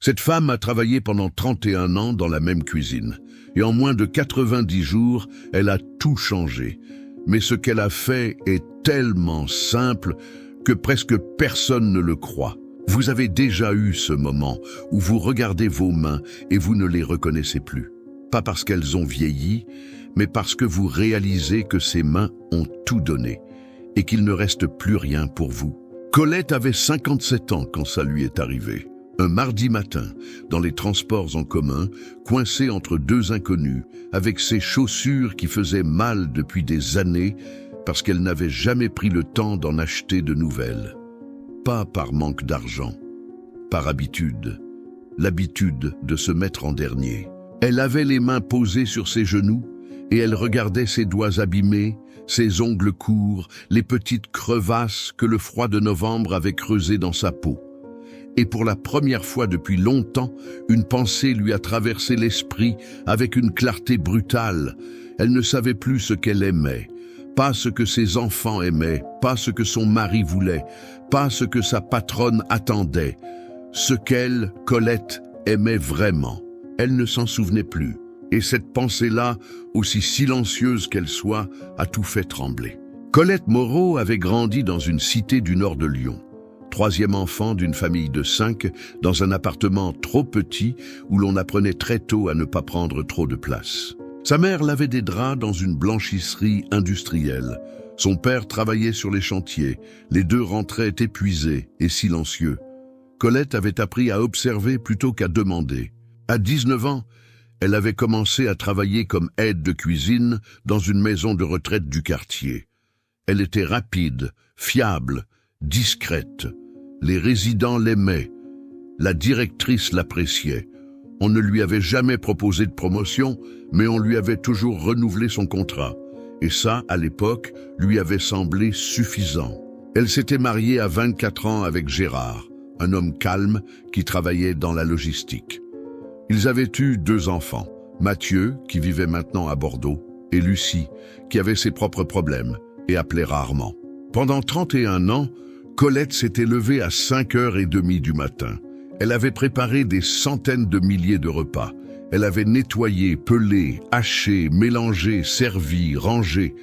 Cette femme a travaillé pendant 31 ans dans la même cuisine. Et en moins de 90 jours, elle a tout changé. Mais ce qu'elle a fait est tellement simple que presque personne ne le croit. Vous avez déjà eu ce moment où vous regardez vos mains et vous ne les reconnaissez plus. Pas parce qu'elles ont vieilli, mais parce que vous réalisez que ces mains ont tout donné et qu'il ne reste plus rien pour vous. Colette avait 57 ans quand ça lui est arrivé. Un mardi matin, dans les transports en commun, coincée entre deux inconnus, avec ses chaussures qui faisaient mal depuis des années parce qu'elle n'avait jamais pris le temps d'en acheter de nouvelles. Pas par manque d'argent, par habitude, l'habitude de se mettre en dernier. Elle avait les mains posées sur ses genoux et elle regardait ses doigts abîmés, ses ongles courts, les petites crevasses que le froid de novembre avait creusées dans sa peau. Et pour la première fois depuis longtemps, une pensée lui a traversé l'esprit avec une clarté brutale. Elle ne savait plus ce qu'elle aimait, pas ce que ses enfants aimaient, pas ce que son mari voulait, pas ce que sa patronne attendait, ce qu'elle, Colette, aimait vraiment. Elle ne s'en souvenait plus. Et cette pensée-là, aussi silencieuse qu'elle soit, a tout fait trembler. Colette Moreau avait grandi dans une cité du nord de Lyon. Troisième enfant d'une famille de 5, dans un appartement trop petit où l'on apprenait très tôt à ne pas prendre trop de place. Sa mère lavait des draps dans une blanchisserie industrielle. Son père travaillait sur les chantiers. Les deux rentraient épuisés et silencieux. Colette avait appris à observer plutôt qu'à demander. À 19 ans, elle avait commencé à travailler comme aide de cuisine dans une maison de retraite du quartier. Elle était rapide, fiable, discrète. Les résidents l'aimaient. La directrice l'appréciait. On ne lui avait jamais proposé de promotion, mais on lui avait toujours renouvelé son contrat. Et ça, à l'époque, lui avait semblé suffisant. Elle s'était mariée à 24 ans avec Gérard, un homme calme qui travaillait dans la logistique. Ils avaient eu 2 enfants, Mathieu, qui vivait maintenant à Bordeaux, et Lucie, qui avait ses propres problèmes et appelait rarement. Pendant 31 ans, Colette s'était levée à 5h30 du matin. Elle avait préparé des centaines de milliers de repas. Elle avait nettoyé, pelé, haché, mélangé, servi, rangé.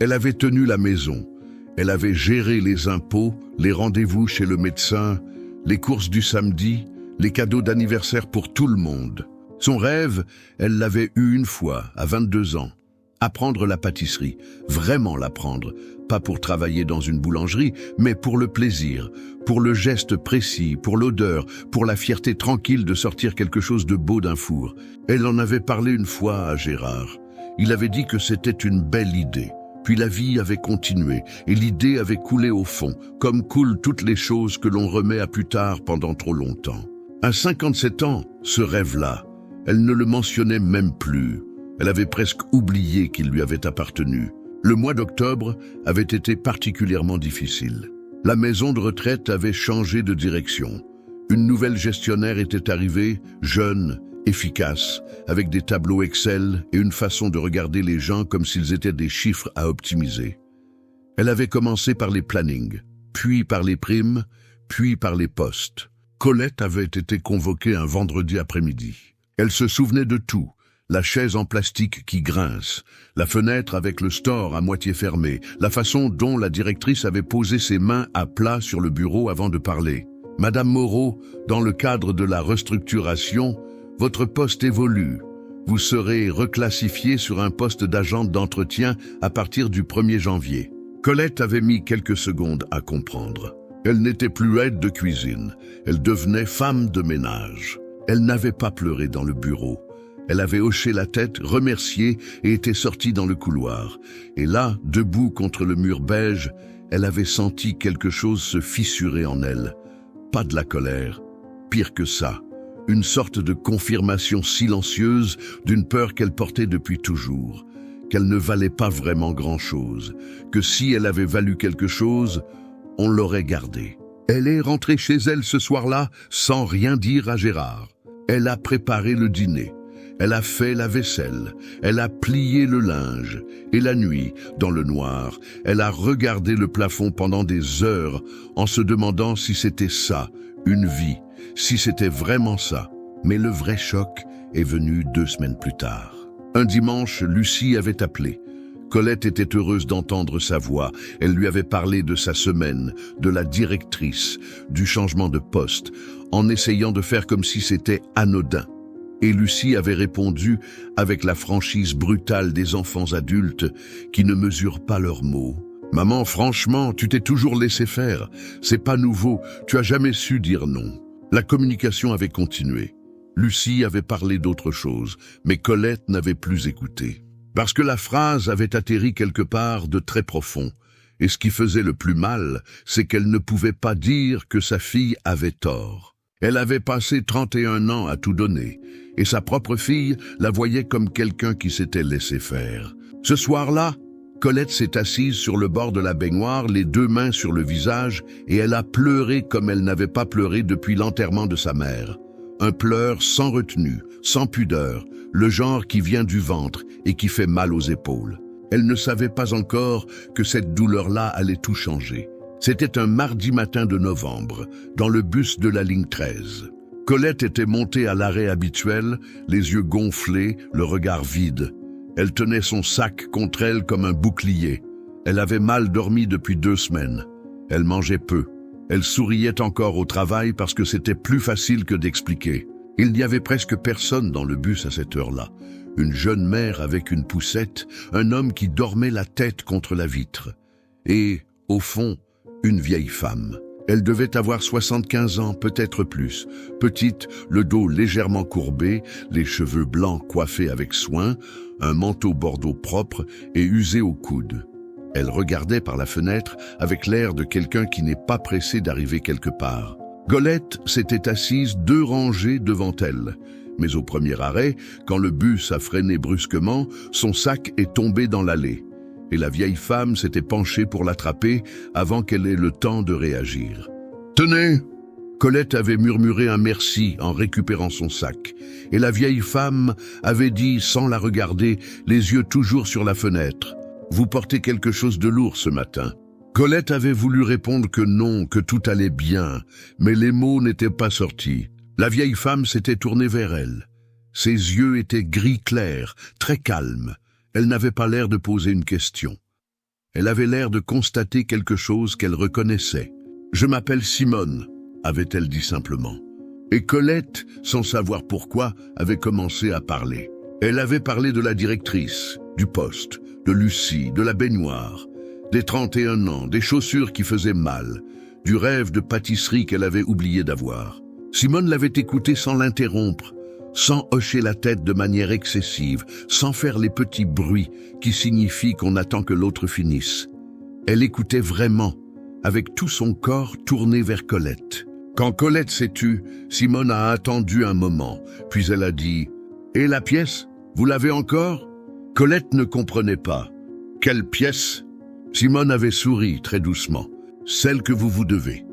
Elle avait tenu la maison. Elle avait géré les impôts, les rendez-vous chez le médecin, les courses du samedi, les cadeaux d'anniversaire pour tout le monde. Son rêve, elle l'avait eu une fois, à 22 ans. Apprendre la pâtisserie, vraiment l'apprendre, pas pour travailler dans une boulangerie, mais pour le plaisir, pour le geste précis, pour l'odeur, pour la fierté tranquille de sortir quelque chose de beau d'un four. Elle en avait parlé une fois à Gérard. Il avait dit que c'était une belle idée. Puis la vie avait continué, et l'idée avait coulé au fond, comme coulent toutes les choses que l'on remet à plus tard pendant trop longtemps. À 57 ans, ce rêve-là, elle ne le mentionnait même plus. Elle avait presque oublié qu'il lui avait appartenu. Le mois d'octobre avait été particulièrement difficile. La maison de retraite avait changé de direction. Une nouvelle gestionnaire était arrivée, jeune, efficace, avec des tableaux Excel et une façon de regarder les gens comme s'ils étaient des chiffres à optimiser. Elle avait commencé par les plannings, puis par les primes, puis par les postes. Colette avait été convoquée un vendredi après-midi. Elle se souvenait de tout. La chaise en plastique qui grince, la fenêtre avec le store à moitié fermé, la façon dont la directrice avait posé ses mains à plat sur le bureau avant de parler. « Madame Moreau, dans le cadre de la restructuration, votre poste évolue. Vous serez reclassifié sur un poste d'agente d'entretien à partir du 1er janvier. » Colette avait mis quelques secondes à comprendre. Elle n'était plus aide de cuisine, elle devenait femme de ménage. Elle n'avait pas pleuré dans le bureau. Elle avait hoché la tête, remercié et était sortie dans le couloir. Et là, debout contre le mur beige, elle avait senti quelque chose se fissurer en elle. Pas de la colère, pire que ça. Une sorte de confirmation silencieuse d'une peur qu'elle portait depuis toujours. Qu'elle ne valait pas vraiment grand-chose. Que si elle avait valu quelque chose, on l'aurait gardée. Elle est rentrée chez elle ce soir-là sans rien dire à Gérard. Elle a préparé le dîner. Elle a fait la vaisselle, elle a plié le linge, et la nuit, dans le noir, elle a regardé le plafond pendant des heures en se demandant si c'était ça, une vie, si c'était vraiment ça. Mais le vrai choc est venu 2 semaines plus tard. Un dimanche, Lucie avait appelé. Colette était heureuse d'entendre sa voix. Elle lui avait parlé de sa semaine, de la directrice, du changement de poste, en essayant de faire comme si c'était anodin. Et Lucie avait répondu avec la franchise brutale des enfants adultes qui ne mesurent pas leurs mots. « Maman, franchement, tu t'es toujours laissé faire. C'est pas nouveau, tu as jamais su dire non. » La communication avait continué. Lucie avait parlé d'autre chose, mais Colette n'avait plus écouté. Parce que la phrase avait atterri quelque part de très profond. Et ce qui faisait le plus mal, c'est qu'elle ne pouvait pas dire que sa fille avait tort. Elle avait passé 31 ans à tout donner, et sa propre fille la voyait comme quelqu'un qui s'était laissé faire. Ce soir-là, Colette s'est assise sur le bord de la baignoire, les 2 mains sur le visage, et elle a pleuré comme elle n'avait pas pleuré depuis l'enterrement de sa mère. Un pleur sans retenue, sans pudeur, le genre qui vient du ventre et qui fait mal aux épaules. Elle ne savait pas encore que cette douleur-là allait tout changer. C'était un mardi matin de novembre, dans le bus de la ligne 13. Colette était montée à l'arrêt habituel, les yeux gonflés, le regard vide. Elle tenait son sac contre elle comme un bouclier. Elle avait mal dormi depuis 2 semaines. Elle mangeait peu. Elle souriait encore au travail parce que c'était plus facile que d'expliquer. Il n'y avait presque personne dans le bus à cette heure-là. Une jeune mère avec une poussette, un homme qui dormait la tête contre la vitre. Et, au fond, une vieille femme. Elle devait avoir 75 ans, peut-être plus. Petite, le dos légèrement courbé, les cheveux blancs coiffés avec soin, un manteau bordeaux propre et usé au coude. Elle regardait par la fenêtre avec l'air de quelqu'un qui n'est pas pressé d'arriver quelque part. Colette s'était assise 2 rangées devant elle. Mais au premier arrêt, quand le bus a freiné brusquement, son sac est tombé dans l'allée. Et la vieille femme s'était penchée pour l'attraper avant qu'elle ait le temps de réagir. « Tenez !» Colette avait murmuré un merci en récupérant son sac. Et la vieille femme avait dit, sans la regarder, les yeux toujours sur la fenêtre, « Vous portez quelque chose de lourd ce matin. » Colette avait voulu répondre que non, que tout allait bien, mais les mots n'étaient pas sortis. La vieille femme s'était tournée vers elle. Ses yeux étaient gris clair, très calmes. Elle n'avait pas l'air de poser une question. Elle avait l'air de constater quelque chose qu'elle reconnaissait. « Je m'appelle Simone », avait-elle dit simplement. Et Colette, sans savoir pourquoi, avait commencé à parler. Elle avait parlé de la directrice, du poste, de Lucie, de la baignoire, des 31 ans, des chaussures qui faisaient mal, du rêve de pâtisserie qu'elle avait oublié d'avoir. Simone l'avait écoutée sans l'interrompre, sans hocher la tête de manière excessive, sans faire les petits bruits qui signifient qu'on attend que l'autre finisse. Elle écoutait vraiment, avec tout son corps tourné vers Colette. Quand Colette s'est tue, Simone a attendu un moment, puis elle a dit « Et la pièce, vous l'avez encore ?» Colette ne comprenait pas. « Quelle pièce ?» Simone avait souri très doucement. « Celle que vous vous devez. »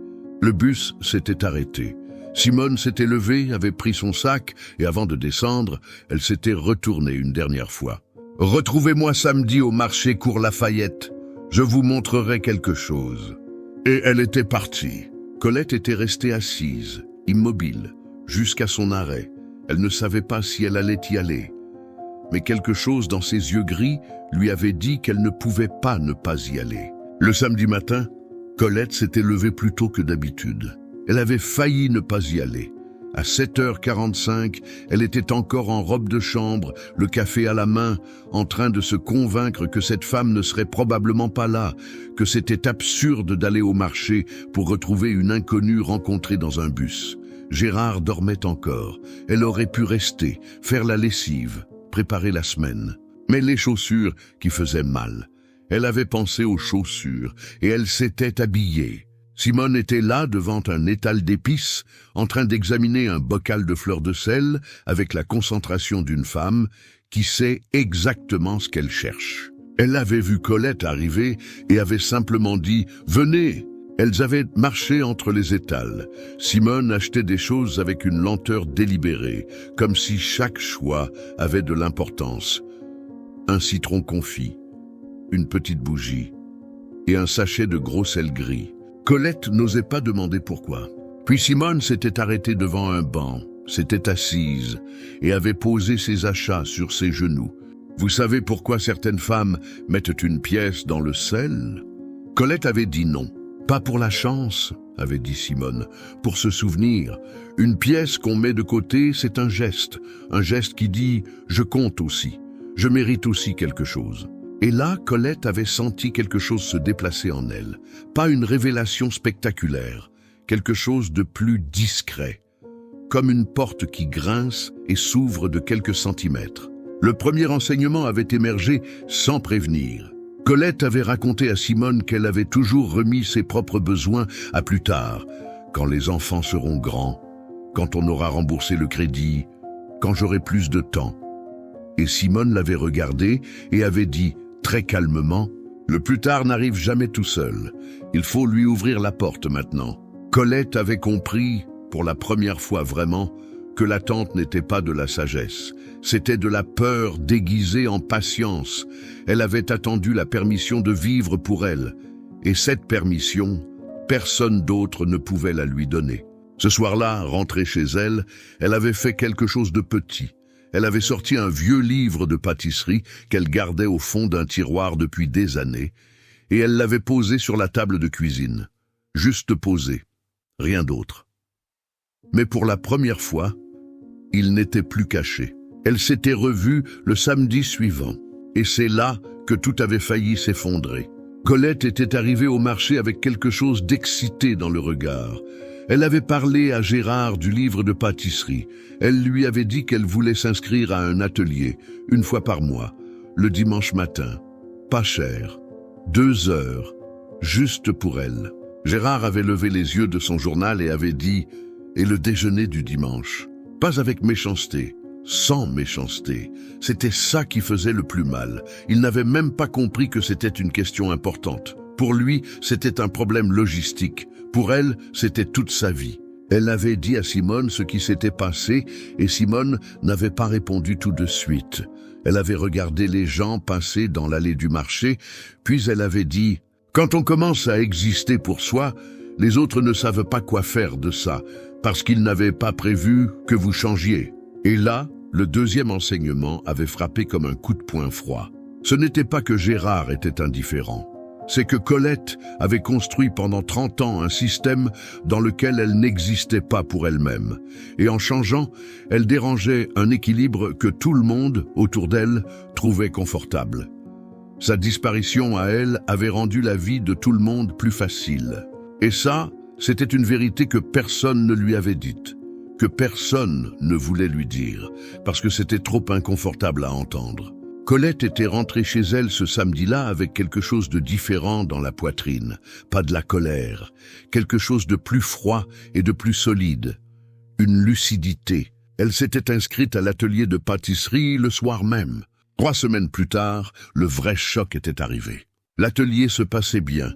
Le bus s'était arrêté. Simone s'était levée, avait pris son sac, et avant de descendre, elle s'était retournée une dernière fois. « Retrouvez-moi samedi au marché Cours Lafayette. Je vous montrerai quelque chose. » Et elle était partie. Colette était restée assise, immobile, jusqu'à son arrêt. Elle ne savait pas si elle allait y aller. Mais quelque chose dans ses yeux gris lui avait dit qu'elle ne pouvait pas ne pas y aller. Le samedi matin, Colette s'était levée plus tôt que d'habitude. Elle avait failli ne pas y aller. À 7h45, elle était encore en robe de chambre, le café à la main, en train de se convaincre que cette femme ne serait probablement pas là, que c'était absurde d'aller au marché pour retrouver une inconnue rencontrée dans un bus. Gérard dormait encore. Elle aurait pu rester, faire la lessive, préparer la semaine. Mais les chaussures qui faisaient mal. Elle avait pensé aux chaussures et elle s'était habillée. Simone était là devant un étal d'épices, en train d'examiner un bocal de fleurs de sel avec la concentration d'une femme qui sait exactement ce qu'elle cherche. Elle avait vu Colette arriver et avait simplement dit « Venez !» Elles avaient marché entre les étals. Simone achetait des choses avec une lenteur délibérée, comme si chaque choix avait de l'importance. Un citron confit, une petite bougie et un sachet de gros sel gris. Colette n'osait pas demander pourquoi. Puis Simone s'était arrêtée devant un banc, s'était assise et avait posé ses achats sur ses genoux. « Vous savez pourquoi certaines femmes mettent une pièce dans le sel ?» Colette avait dit non. « Pas pour la chance », avait dit Simone, « pour se souvenir. Une pièce qu'on met de côté, c'est un geste qui dit « je compte aussi, je mérite aussi quelque chose ». Et là, Colette avait senti quelque chose se déplacer en elle. Pas une révélation spectaculaire, quelque chose de plus discret, comme une porte qui grince et s'ouvre de quelques centimètres. Le premier enseignement avait émergé sans prévenir. Colette avait raconté à Simone qu'elle avait toujours remis ses propres besoins à plus tard, quand les enfants seront grands, quand on aura remboursé le crédit, quand j'aurai plus de temps. Et Simone l'avait regardé et avait dit, très calmement, « Le plus tard n'arrive jamais tout seul. Il faut lui ouvrir la porte maintenant. » Colette avait compris, pour la première fois vraiment, que l'attente n'était pas de la sagesse. C'était de la peur déguisée en patience. Elle avait attendu la permission de vivre pour elle. Et cette permission, personne d'autre ne pouvait la lui donner. Ce soir-là, rentrée chez elle, elle avait fait quelque chose de petit. Elle avait sorti un vieux livre de pâtisserie qu'elle gardait au fond d'un tiroir depuis des années, et elle l'avait posé sur la table de cuisine. Juste posé, rien d'autre. Mais pour la première fois, il n'était plus caché. Elle s'était revue le samedi suivant, et c'est là que tout avait failli s'effondrer. Colette était arrivée au marché avec quelque chose d'excité dans le regard. Elle avait parlé à Gérard du livre de pâtisserie. Elle lui avait dit qu'elle voulait s'inscrire à un atelier, une fois par mois, le dimanche matin. Pas cher, 2 heures, juste pour elle. Gérard avait levé les yeux de son journal et avait dit « Et le déjeuner du dimanche ?» Pas avec méchanceté, sans méchanceté. C'était ça qui faisait le plus mal. Il n'avait même pas compris que c'était une question importante. Pour lui, c'était un problème logistique. Pour elle, c'était toute sa vie. Elle avait dit à Simone ce qui s'était passé et Simone n'avait pas répondu tout de suite. Elle avait regardé les gens passer dans l'allée du marché, puis elle avait dit « Quand on commence à exister pour soi, les autres ne savent pas quoi faire de ça, parce qu'ils n'avaient pas prévu que vous changiez. » Et là, le deuxième enseignement avait frappé comme un coup de poing froid. Ce n'était pas que Gérard était indifférent. C'est que Colette avait construit pendant 30 ans un système dans lequel elle n'existait pas pour elle-même. Et en changeant, elle dérangeait un équilibre que tout le monde, autour d'elle, trouvait confortable. Sa disparition à elle avait rendu la vie de tout le monde plus facile. Et ça, c'était une vérité que personne ne lui avait dite, que personne ne voulait lui dire, parce que c'était trop inconfortable à entendre. Colette était rentrée chez elle ce samedi-là avec quelque chose de différent dans la poitrine, pas de la colère, quelque chose de plus froid et de plus solide, une lucidité. Elle s'était inscrite à l'atelier de pâtisserie le soir même. 3 semaines plus tard, le vrai choc était arrivé. L'atelier se passait bien.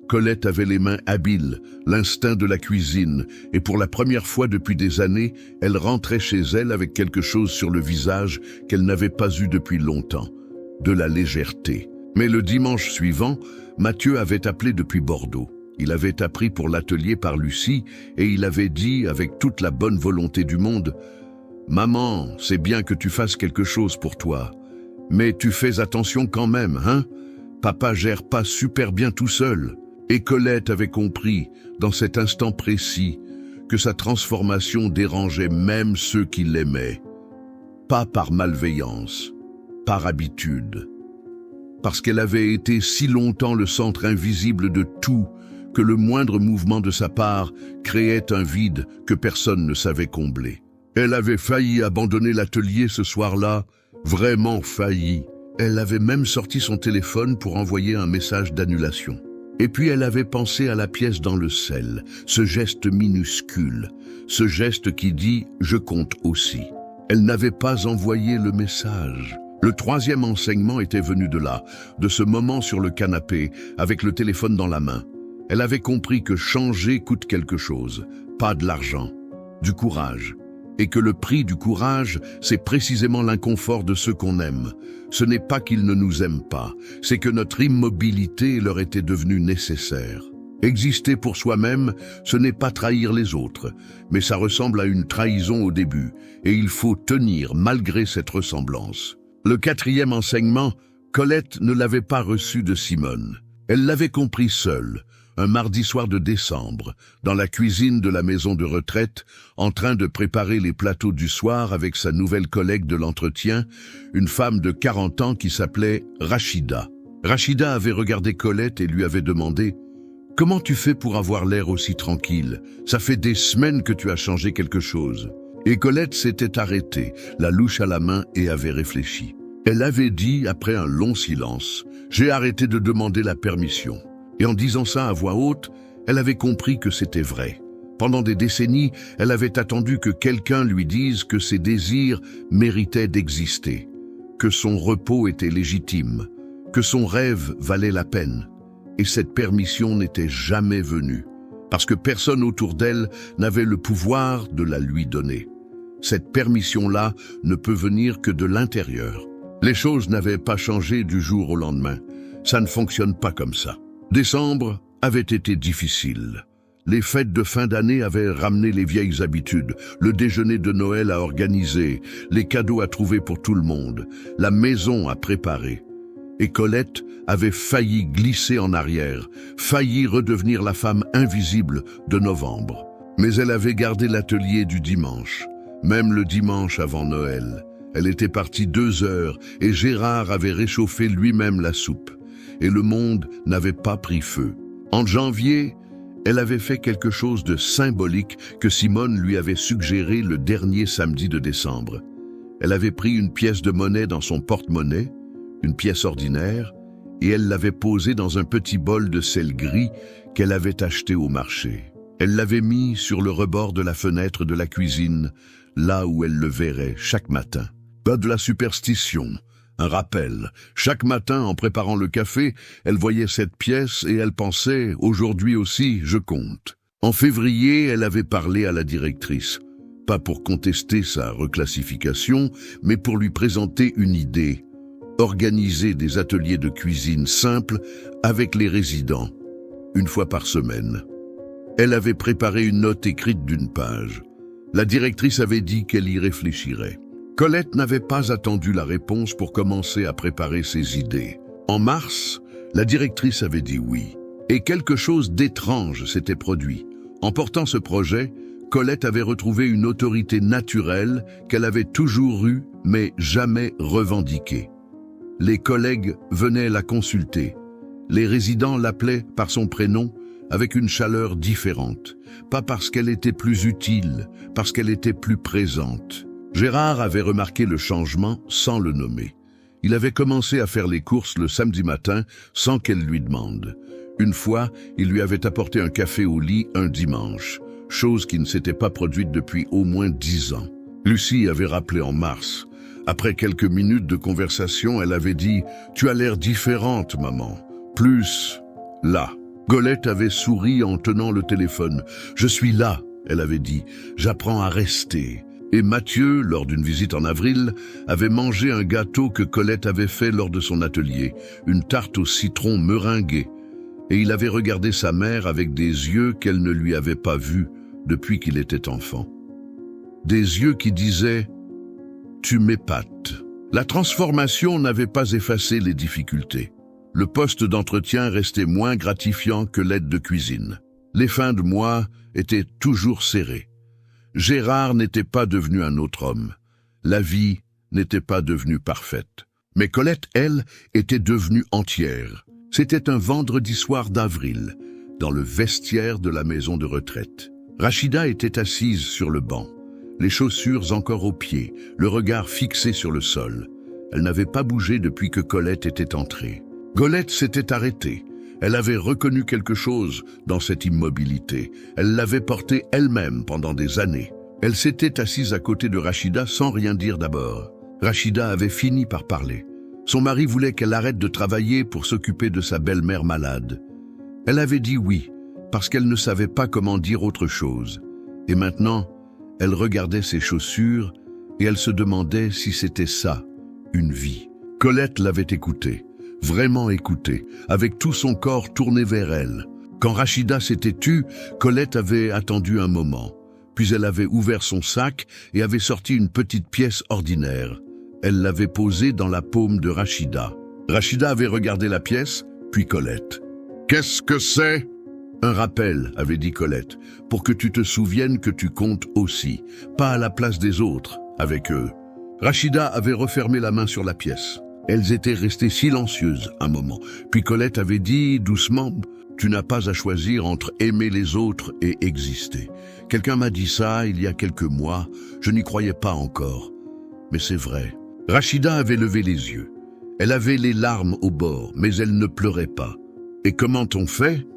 Colette avait les mains habiles, l'instinct de la cuisine, et pour la première fois depuis des années, elle rentrait chez elle avec quelque chose sur le visage qu'elle n'avait pas eu depuis longtemps, de la légèreté. Mais le dimanche suivant, Mathieu avait appelé depuis Bordeaux. Il avait appris pour l'atelier par Lucie et il avait dit avec toute la bonne volonté du monde « Maman, c'est bien que tu fasses quelque chose pour toi, mais tu fais attention quand même, hein? Papa gère pas super bien tout seul. » Et Colette avait compris, dans cet instant précis, que sa transformation dérangeait même ceux qui l'aimaient. Pas par malveillance, par habitude. Parce qu'elle avait été si longtemps le centre invisible de tout, que le moindre mouvement de sa part créait un vide que personne ne savait combler. Elle avait failli abandonner l'atelier ce soir-là, vraiment failli. Elle avait même sorti son téléphone pour envoyer un message d'annulation. Et puis elle avait pensé à la pièce dans le sel, ce geste minuscule, ce geste qui dit « je compte aussi ». Elle n'avait pas envoyé le message. Le 3e enseignement était venu de là, de ce moment sur le canapé, avec le téléphone dans la main. Elle avait compris que changer coûte quelque chose, pas de l'argent, du courage. Et que le prix du courage, c'est précisément l'inconfort de ceux qu'on aime. Ce n'est pas qu'ils ne nous aiment pas, c'est que notre immobilité leur était devenue nécessaire. Exister pour soi-même, ce n'est pas trahir les autres, mais ça ressemble à une trahison au début, et il faut tenir malgré cette ressemblance. Le quatrième enseignement, Colette ne l'avait pas reçu de Simone. Elle l'avait compris seule, un mardi soir de décembre, dans la cuisine de la maison de retraite, en train de préparer les plateaux du soir avec sa nouvelle collègue de l'entretien, une femme de 40 ans qui s'appelait Rachida. Rachida avait regardé Colette et lui avait demandé « Comment tu fais pour avoir l'air aussi tranquille? Ça fait des semaines que tu as changé quelque chose. » Et Colette s'était arrêtée, la louche à la main, et avait réfléchi. Elle avait dit, après un long silence, « J'ai arrêté de demander la permission. » Et en disant ça à voix haute, elle avait compris que c'était vrai. Pendant des décennies, elle avait attendu que quelqu'un lui dise que ses désirs méritaient d'exister, que son repos était légitime, que son rêve valait la peine. Et cette permission n'était jamais venue, parce que personne autour d'elle n'avait le pouvoir de la lui donner. Cette permission-là ne peut venir que de l'intérieur. Les choses n'avaient pas changé du jour au lendemain. Ça ne fonctionne pas comme ça. Décembre avait été difficile. Les fêtes de fin d'année avaient ramené les vieilles habitudes, le déjeuner de Noël à organiser, les cadeaux à trouver pour tout le monde, la maison à préparer. Et Colette avait failli glisser en arrière, failli redevenir la femme invisible de novembre. Mais elle avait gardé l'atelier du dimanche, même le dimanche avant Noël. Elle était partie 2 heures et Gérard avait réchauffé lui-même la soupe. Et le monde n'avait pas pris feu. En janvier, elle avait fait quelque chose de symbolique que Simone lui avait suggéré le dernier samedi de décembre. Elle avait pris une pièce de monnaie dans son porte-monnaie, une pièce ordinaire, et elle l'avait posée dans un petit bol de sel gris qu'elle avait acheté au marché. Elle l'avait mis sur le rebord de la fenêtre de la cuisine, là où elle le verrait chaque matin. Pas de la superstition. Un rappel. Chaque matin, en préparant le café, elle voyait cette pièce et elle pensait « Aujourd'hui aussi, je compte ». En février, elle avait parlé à la directrice. Pas pour contester sa reclassification, mais pour lui présenter une idée. Organiser des ateliers de cuisine simples avec les résidents, 1 fois par semaine. Elle avait préparé une note écrite d'1 page. La directrice avait dit qu'elle y réfléchirait. Colette n'avait pas attendu la réponse pour commencer à préparer ses idées. En mars, la directrice avait dit oui. Et quelque chose d'étrange s'était produit. En portant ce projet, Colette avait retrouvé une autorité naturelle qu'elle avait toujours eue, mais jamais revendiquée. Les collègues venaient la consulter. Les résidents l'appelaient par son prénom avec une chaleur différente. Pas parce qu'elle était plus utile, parce qu'elle était plus présente. Gérard avait remarqué le changement sans le nommer. Il avait commencé à faire les courses le samedi matin sans qu'elle lui demande. Une fois, il lui avait apporté un café au lit un dimanche, chose qui ne s'était pas produite depuis au moins 10 ans. Lucie avait rappelé en mars. Après quelques minutes de conversation, elle avait dit « Tu as l'air différente, maman. Plus là ». Colette avait souri en tenant le téléphone. « Je suis là », elle avait dit. « J'apprends à rester ». Et Mathieu, lors d'une visite en avril, avait mangé un gâteau que Colette avait fait lors de son atelier, une tarte au citron meringuée. Et il avait regardé sa mère avec des yeux qu'elle ne lui avait pas vus depuis qu'il était enfant. Des yeux qui disaient « Tu m'épates ». La transformation n'avait pas effacé les difficultés. Le poste d'entretien restait moins gratifiant que l'aide de cuisine. Les fins de mois étaient toujours serrées. Gérard n'était pas devenu un autre homme. La vie n'était pas devenue parfaite. Mais Colette, elle, était devenue entière. C'était un vendredi soir d'avril, dans le vestiaire de la maison de retraite. Rachida était assise sur le banc, les chaussures encore aux pieds, le regard fixé sur le sol. Elle n'avait pas bougé depuis que Colette était entrée. Colette s'était arrêtée. Elle avait reconnu quelque chose dans cette immobilité. Elle l'avait portée elle-même pendant des années. Elle s'était assise à côté de Rachida sans rien dire d'abord. Rachida avait fini par parler. Son mari voulait qu'elle arrête de travailler pour s'occuper de sa belle-mère malade. Elle avait dit oui, parce qu'elle ne savait pas comment dire autre chose. Et maintenant, elle regardait ses chaussures et elle se demandait si c'était ça, une vie. Colette l'avait écoutée. Vraiment écoutée, avec tout son corps tourné vers elle. Quand Rachida s'était tue, Colette avait attendu un moment. Puis elle avait ouvert son sac et avait sorti une petite pièce ordinaire. Elle l'avait posée dans la paume de Rachida. Rachida avait regardé la pièce, puis Colette. « Qu'est-ce que c'est ?» « Un rappel, » avait dit Colette, « pour que tu te souviennes que tu comptes aussi, pas à la place des autres, avec eux. » Rachida avait refermé la main sur la pièce. Elles étaient restées silencieuses un moment. Puis Colette avait dit doucement « Tu n'as pas à choisir entre aimer les autres et exister. Quelqu'un m'a dit ça il y a quelques mois, je n'y croyais pas encore. Mais c'est vrai. » Rachida avait levé les yeux. Elle avait les larmes au bord, mais elle ne pleurait pas. Et comment on fait ?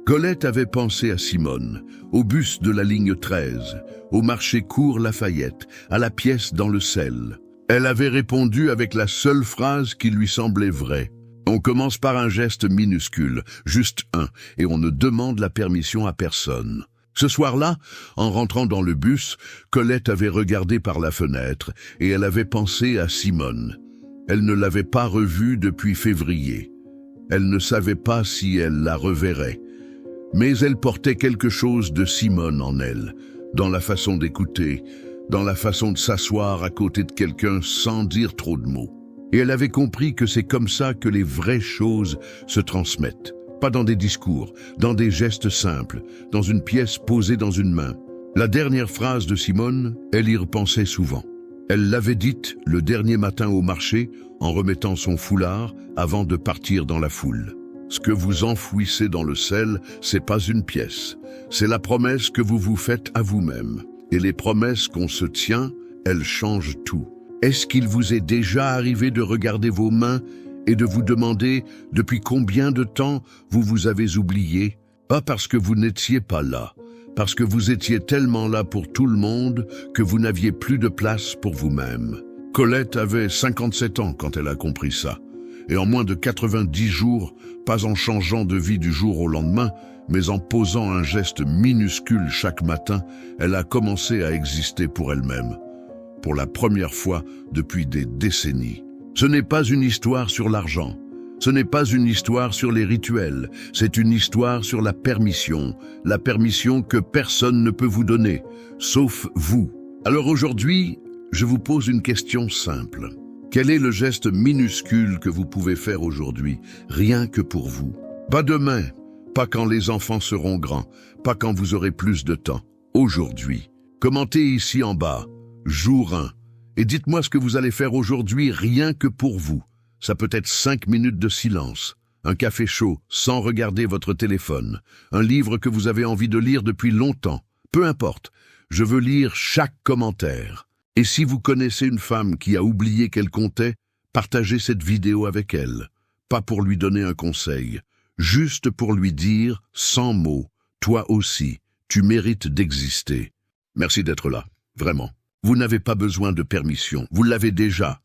Colette avait pensé à Simone, au bus de la ligne 13, au marché court Lafayette, à la pièce dans le sel. Elle avait répondu avec la seule phrase qui lui semblait vraie. On commence par un geste minuscule, juste un, et on ne demande la permission à personne. Ce soir-là, en rentrant dans le bus, Colette avait regardé par la fenêtre et elle avait pensé à Simone. Elle ne l'avait pas revue depuis février. Elle ne savait pas si elle la reverrait. Mais elle portait quelque chose de Simone en elle, dans la façon d'écouter, dans la façon de s'asseoir à côté de quelqu'un sans dire trop de mots. Et elle avait compris que c'est comme ça que les vraies choses se transmettent. Pas dans des discours, dans des gestes simples, dans une pièce posée dans une main. La dernière phrase de Simone, elle y repensait souvent. Elle l'avait dite le dernier matin au marché, en remettant son foulard avant de partir dans la foule. Ce que vous enfouissez dans le sel, c'est pas une pièce. C'est la promesse que vous vous faites à vous-même. Et les promesses qu'on se tient, elles changent tout. Est-ce qu'il vous est déjà arrivé de regarder vos mains et de vous demander depuis combien de temps vous vous avez oublié? Pas parce que vous n'étiez pas là, parce que vous étiez tellement là pour tout le monde que vous n'aviez plus de place pour vous-même. Colette avait 57 ans quand elle a compris ça. Et en moins de 90 jours, pas en changeant de vie du jour au lendemain, mais en posant un geste minuscule chaque matin, elle a commencé à exister pour elle-même. Pour la première fois depuis des décennies. Ce n'est pas une histoire sur l'argent. Ce n'est pas une histoire sur les rituels. C'est une histoire sur la permission que personne ne peut vous donner, sauf vous. Alors aujourd'hui, je vous pose une question simple. Quel est le geste minuscule que vous pouvez faire aujourd'hui, rien que pour vous? Pas demain, pas quand les enfants seront grands, pas quand vous aurez plus de temps. Aujourd'hui. Commentez ici en bas, jour 1, et dites-moi ce que vous allez faire aujourd'hui rien que pour vous. Ça peut être 5 minutes de silence, un café chaud sans regarder votre téléphone, un livre que vous avez envie de lire depuis longtemps. Peu importe, je veux lire chaque commentaire. Et si vous connaissez une femme qui a oublié qu'elle comptait, partagez cette vidéo avec elle. Pas pour lui donner un conseil, juste pour lui dire, sans mots, toi aussi, tu mérites d'exister. Merci d'être là, vraiment. Vous n'avez pas besoin de permission, vous l'avez déjà.